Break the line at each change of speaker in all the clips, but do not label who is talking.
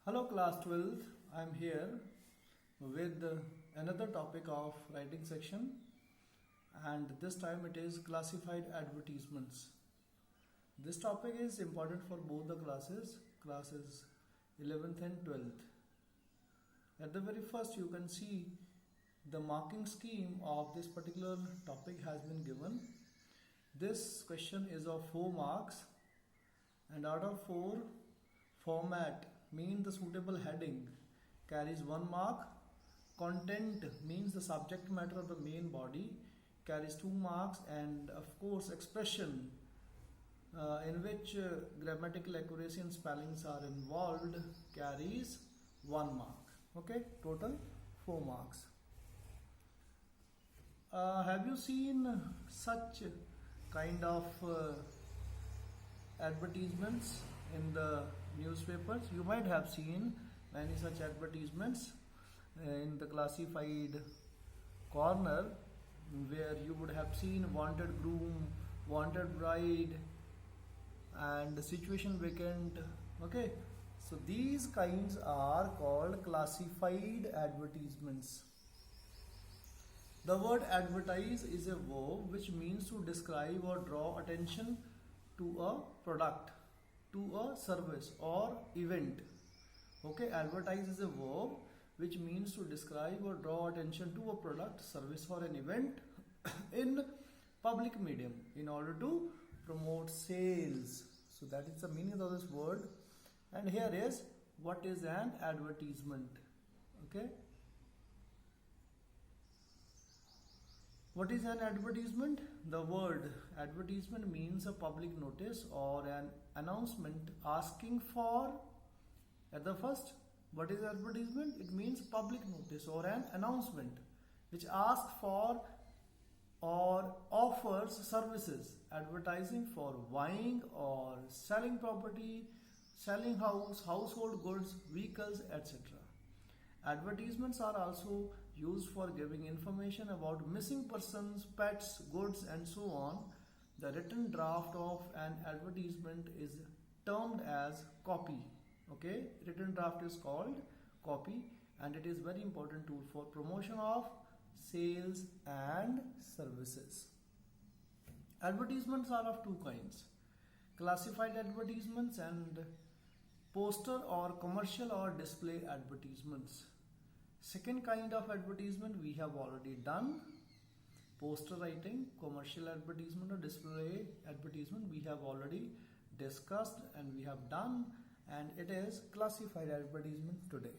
Hello class 12th, I am here with another topic of writing section, and this time it is classified advertisements. This topic is important for both the classes 11th and 12th. At the very first you can see the marking scheme of this particular topic has been given. This question is of 4 marks, and out of 4, format means the suitable heading carries 1 mark. Content means the subject matter of the main body carries 2 marks, and of course expression in which grammatical accuracy and spellings are involved carries 1 mark. Okay, total 4 marks. Have you seen such kind of advertisements in the newspapers? You might have seen many such advertisements in the classified corner, where you would have seen wanted groom, wanted bride, and situation vacant. Okay, so these kinds are called classified advertisements. The word advertise is a verb which means to describe or draw attention to a product, to a service or event. Okay, advertise is a verb which means to describe or draw attention to a product, service or an event in public medium in order to promote sales. So that is the meaning of this word. And here is what is an advertisement. Okay, what is an advertisement? The word advertisement means a public notice or an announcement asking for, at the first, what is advertisement? It means public notice or an announcement which asks for or offers services, advertising for buying or selling property, selling house, household goods, vehicles, etc. Advertisements are also used for giving information about missing persons, pets, goods, and so on. The written draft of an advertisement is termed as copy. Okay, written draft is called copy, and it is very important tool for promotion of sales and services. Advertisements are of two kinds: classified advertisements and poster or commercial or display advertisements. Second kind of advertisement we have already done: poster writing, commercial advertisement or display advertisement we have already discussed and we have done, and it is classified advertisement today.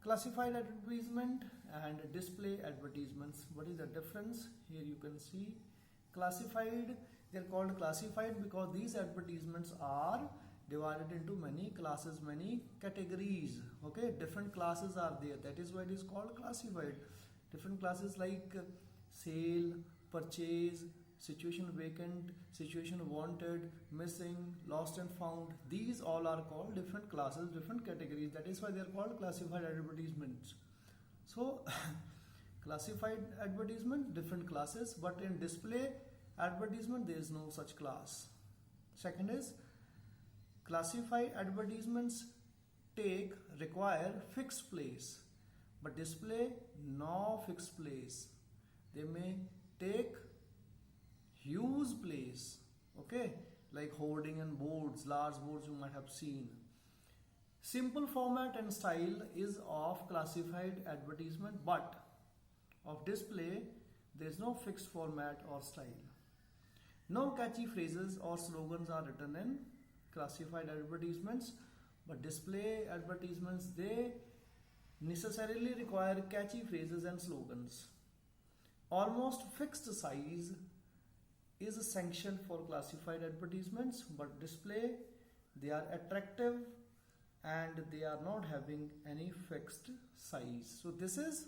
Classified advertisement and display advertisements, what is the difference? Here you can see classified. They are called classified because these advertisements are divided into many classes, many categories. Okay, different classes are there, that is why it is called classified. Different classes like sale, purchase, situation vacant, situation wanted, missing, lost and found. These all are called different classes, different categories. That is why they are called classified advertisements. So classified advertisement, different classes, but in display advertisement there is no such class. Second is classified advertisements require fixed place, but display no fixed place. They may take huge place. Okay, like hoarding and boards, large boards you might have seen. Simple format and style is of classified advertisement, but of display there is no fixed format or style. No catchy phrases or slogans are written in classified advertisements, but display advertisements, they necessarily require catchy phrases and slogans. Almost fixed size is a sanction for classified advertisements, but display, they are attractive and they are not having any fixed size. So this is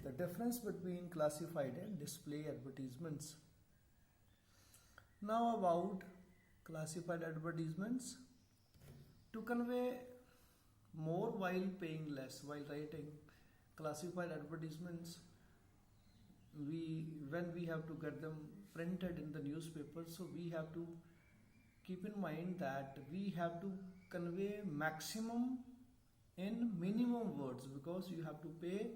the difference between classified and display advertisements. Now about classified advertisements. To convey more while paying less, while writing classified advertisements, when we have to get them printed in the newspaper, so we have to keep in mind that we have to convey maximum in minimum words, because you have to pay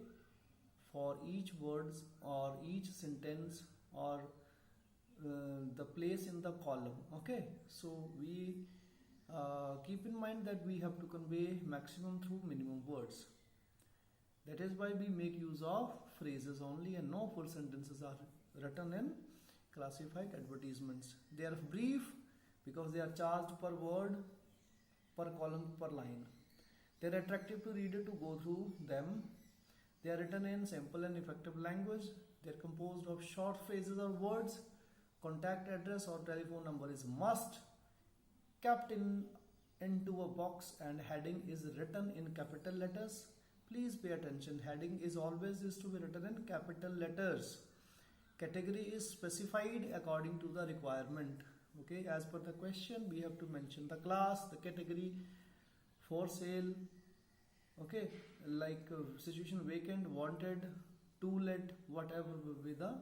for each words or each sentence or the place in the column. Okay, so we keep in mind that we have to convey maximum through minimum words. That is why we make use of phrases only, and no full sentences are written in classified advertisements. They are brief because they are charged per word, per column, per line. They are attractive to reader to go through them. They are written in simple and effective language. They are composed of short phrases or words. Contact address or telephone number is must. Kept into a box, and heading is written in capital letters. Please pay attention. Heading is always to be written in capital letters. Category is specified according to the requirement. Okay, as per the question, we have to mention the class, the category, for sale. Okay, like situation vacant, wanted, to let, whatever will be the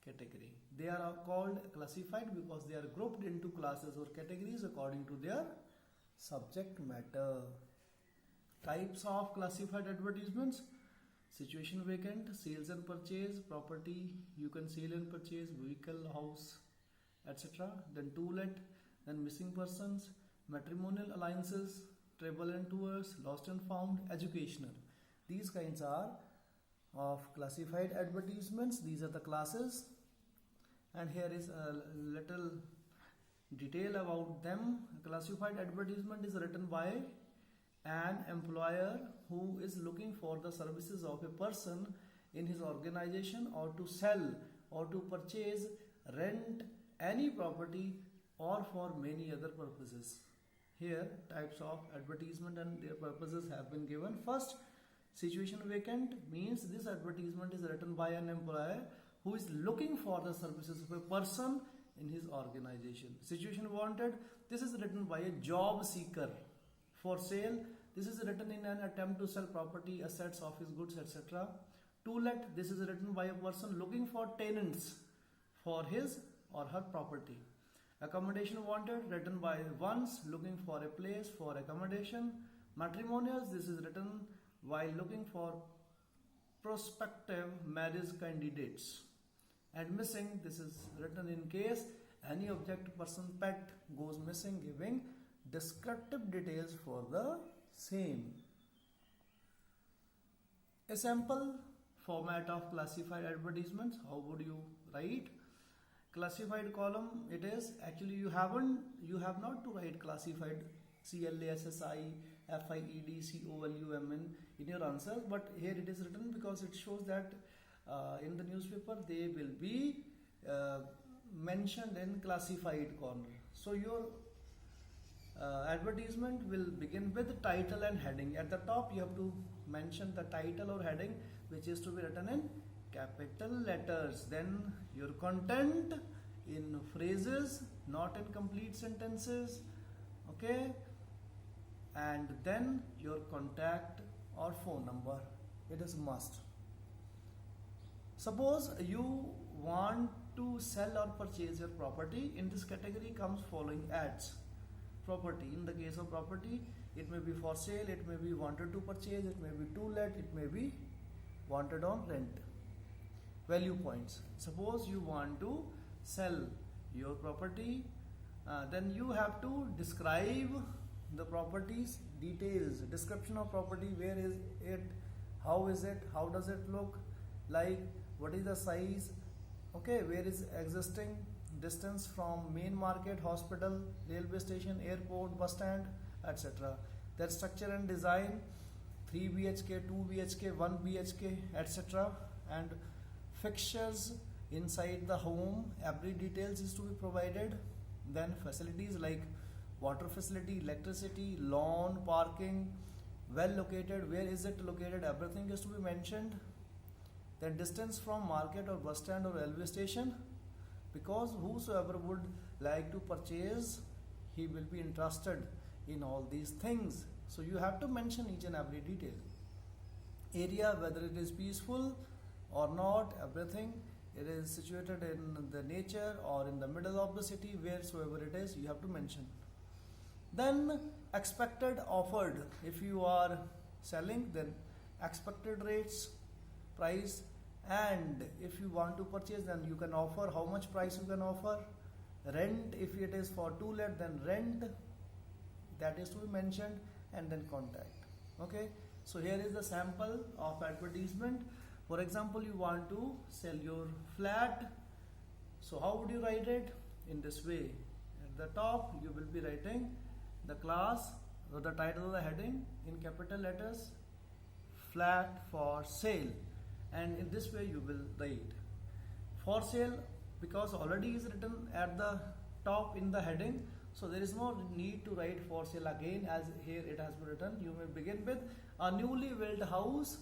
category. They are called classified because they are grouped into classes or categories according to their subject matter. Types of classified advertisements: situation vacant, sales and purchase, property, you can sell and purchase, vehicle, house, etc. Then to let, then missing persons, matrimonial alliances, travel and tours, lost and found, educational. These kinds are of classified advertisements. These are the classes, and here is a little detail about them. Classified advertisement is written by an employer who is looking for the services of a person in his organization, or to sell or to purchase, rent any property, or for many other purposes. Here types of advertisement and their purposes have been given. First, situation vacant means this advertisement is written by an employer who is looking for the services of a person in his organization. Situation wanted, this is written by a job seeker. For sale, this is written in an attempt to sell property, assets, office goods, etc. To let, this is written by a person looking for tenants for his or her property. Accommodation wanted, written by ones looking for a place for accommodation. Matrimonials, this is written while looking for prospective marriage candidates. And missing, this is written in case any object, person, pet goes missing, giving descriptive details for the same. A sample format of classified advertisements. How would you write? Classified column, it is actually you have not to write classified CLASSI FIED COLUMN in your answer, but here it is written because it shows that in the newspaper they will be mentioned in classified corner. So your advertisement will begin with title and heading. At the top you have to mention the title or heading, which is to be written in capital letters. Then your content in phrases, not in complete sentences. Okay, and then your contact or phone number, it is must. Suppose you want to sell or purchase your property. In this category comes following ads. Property, in the case of property, it may be for sale, it may be wanted to purchase, it may be to let, it may be wanted on rent. Value points. Suppose you want to sell your property, then you have to describe the property's details, description of property, where is it, how is it, how does it look like, what is the size, okay, where is existing, distance from main market, hospital, railway station, airport, bus stand, etc. Their structure and design, 3 BHK, 2 BHK, 1 BHK, etc. And fixtures inside the home, every details is to be provided. Then facilities like water facility, electricity, lawn, parking, well located, where is it located, everything is to be mentioned. Then distance from market or bus stand or railway station, because whosoever would like to purchase, he will be interested in all these things. So you have to mention each and every detail. Area, whether it is peaceful or not, everything it is situated in the nature or in the middle of the city, wheresoever it is, you have to mention. Then expected offered, if you are selling, then expected rates, price, and if you want to purchase, then you can offer how much price you can offer. Rent, if it is for to let, then rent, that is to be mentioned, and then contact. Okay, so here is the sample of advertisement. For example, you want to sell your flat, so how would you write it? In this way. At the top you will be writing the class or the title of the heading in capital letters, flat for sale, and in this way you will write for sale, because already is written at the top in the heading, so there is no need to write for sale again, as here it has been written. You may begin with a newly built house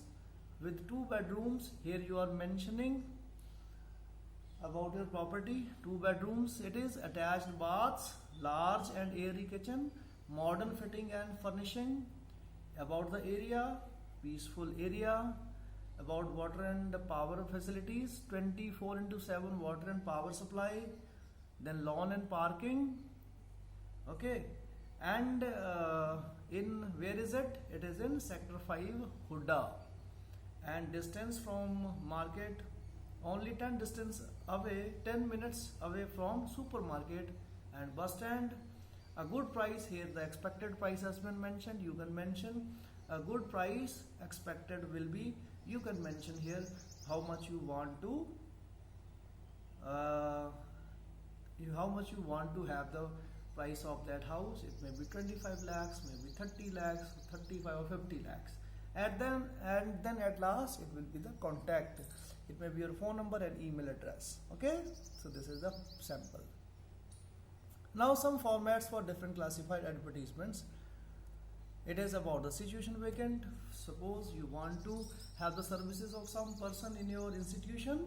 with 2 bedrooms. Here you are mentioning about your property, 2 bedrooms it is, attached baths, large and airy kitchen, modern fitting and furnishing. About the area, peaceful area. About water and power facilities, 24/7 water and power supply. Then lawn and parking. Okay, and in where is it? It is in sector 5, Hooda. And distance from market, only 10 minutes away from supermarket and bus stand. A good price, here the expected price has been mentioned. You can mention a good price, expected will be, you can mention here how much you want to have the price of that house. It may be 25 lakhs, maybe 30 lakhs, 35 or 50 lakhs. And then at last it will be the contact. It may be your phone number and email address. Okay, so this is the sample. Now some formats for different classified advertisements. It is about the situation vacant. Suppose you want to have the services of some person in your institution.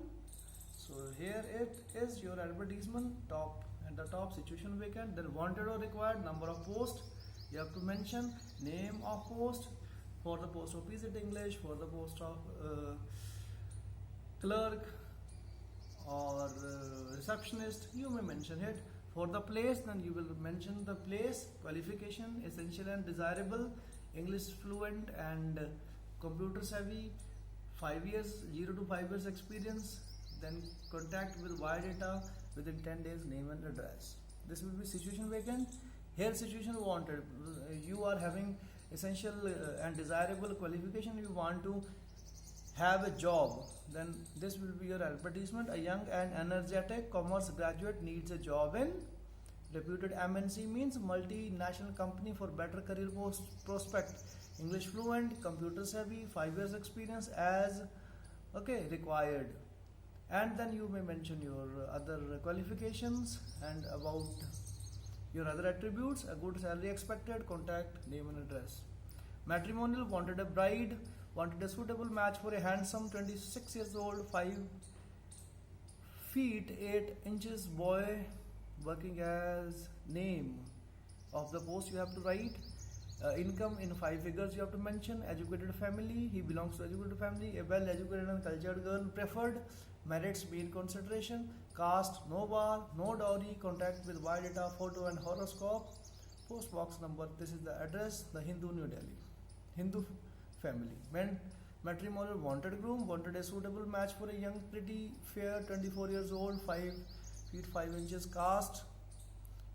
So here it is your advertisement, top and the top, situation vacant. Then wanted or required, number of post. You have to mention name of post. For the post of PZ English, for the post of clerk or receptionist, you may mention it. For the place, then you will mention the place, qualification, essential and desirable, English fluent and computer savvy, 5 years, 0 to 5 years experience, then contact with wire data within 10 days, name and address. This will be situation vacant. Here situation wanted, you are having essential and desirable qualification, you want to have a job, then this will be your advertisement. A young and energetic commerce graduate needs a job in reputed MNC, means multinational company, for better career prospect. English fluent, computer savvy, 5 years experience as required. And then you may mention your other qualifications and about your other attributes. A good salary expected, contact, name and address. Matrimonial, wanted a bride, wanted a suitable match for a handsome 26 years old, 5 feet 8 inches boy, working as, name of the post you have to write. Income in 5 figures you have to mention. Educated family, he belongs to educated family. A well educated and cultured girl preferred. Merits main consideration. Caste, no bar, no dowry. Contact with wire data, photo and horoscope. Post box number, this is the address, the Hindu, New Delhi. Hindu family. Matrimonial, wanted groom, wanted a suitable match for a young, pretty, fair, 24 years old, 5 feet 5 inches. Caste,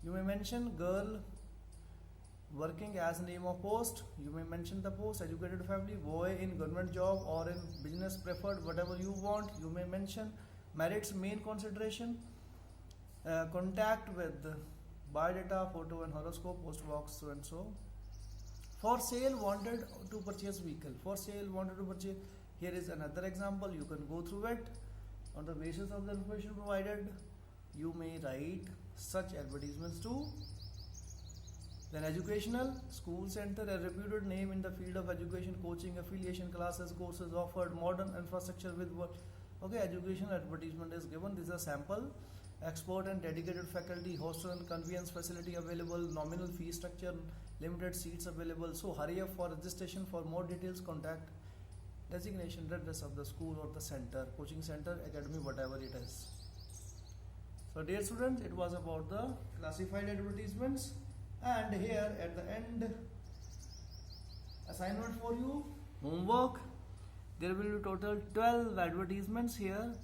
you may mention girl, working as name of post, you may mention the post. Educated family, boy in government job or in business preferred, whatever you want, you may mention. Merits main consideration. Contact with biodata, photo and horoscope, post box so and so. For sale, wanted to purchase vehicle. For sale, wanted to purchase. Here is another example, you can go through it. On the basis of the information provided, you may write such advertisements too. Then educational, school center, a reputed name in the field of education, coaching, affiliation, classes, courses offered, modern infrastructure with what. Educational advertisement is given. This is a sample. Expert and dedicated faculty, hostel and convenience facility available, nominal fee structure, limited seats available. So hurry up for registration. For more details, contact designation, address of the school or the center, coaching center, academy, whatever it is. So dear students, it was about the classified advertisements, and here at the end, assignment for you, homework. There will be total 12 advertisements here.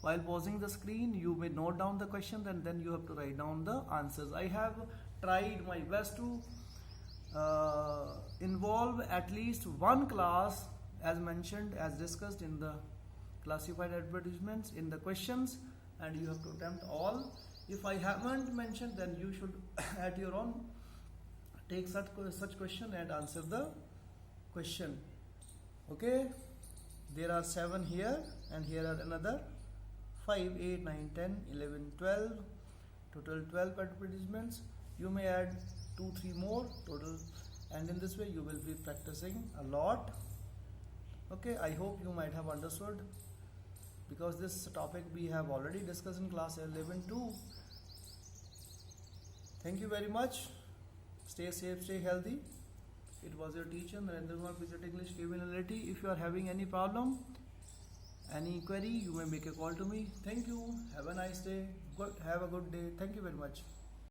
While pausing the screen, you may note down the questions and then you have to write down the answers. I have tried my best to involve at least one class as mentioned, as discussed in the classified advertisements in the questions, and you have to attempt all. If I haven't mentioned, then you should at your own take such question and answer the question. Okay, there are 7 here, and here are another 5, 8, 9, 10, 11, 12, total 12 advertisements. You may add 2, 3 more total, and in this way you will be practicing a lot. Okay, I hope you might have understood, because this topic we have already discussed in class 11 too. Thank you very much. Stay safe, stay healthy. It was your teacher Narendra Kumar, Visit English Capability. If you are having any problem, any query, you may make a call to me. Thank you. Have a nice day. Have a good day. Thank you very much.